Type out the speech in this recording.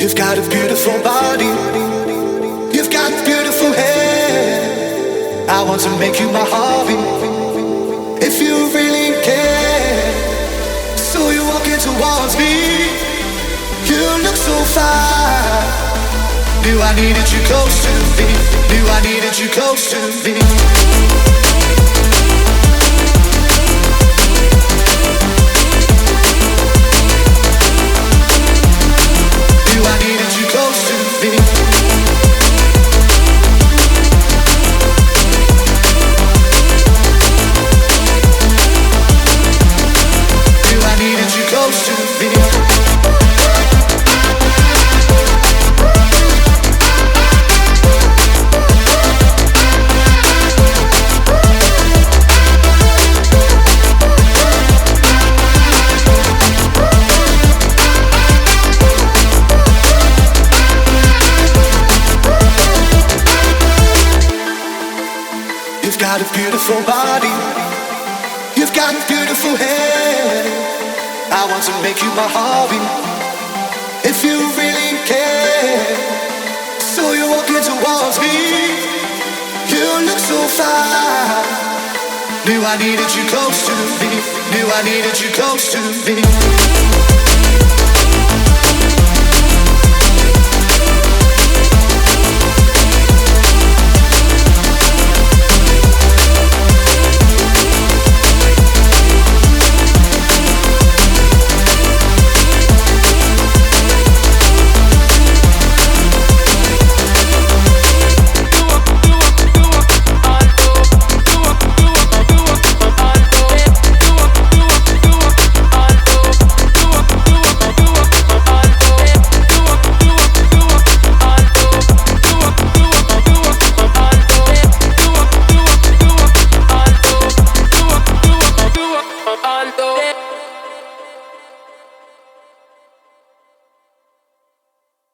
You've got a beautiful body. You've got beautiful hair. I want to make you my hobby, if you really care. So you're walking towards me. You look so fine. Knew I needed you close to me. Knew I needed you close to me. I needed you close to me. Knew I needed you close to me. You've got a beautiful body. You've got beautiful hair. I want to make you my hobby, if you really care. So you're walking towards me. You look so fine. Knew I needed you close to me. Knew I needed you close to me.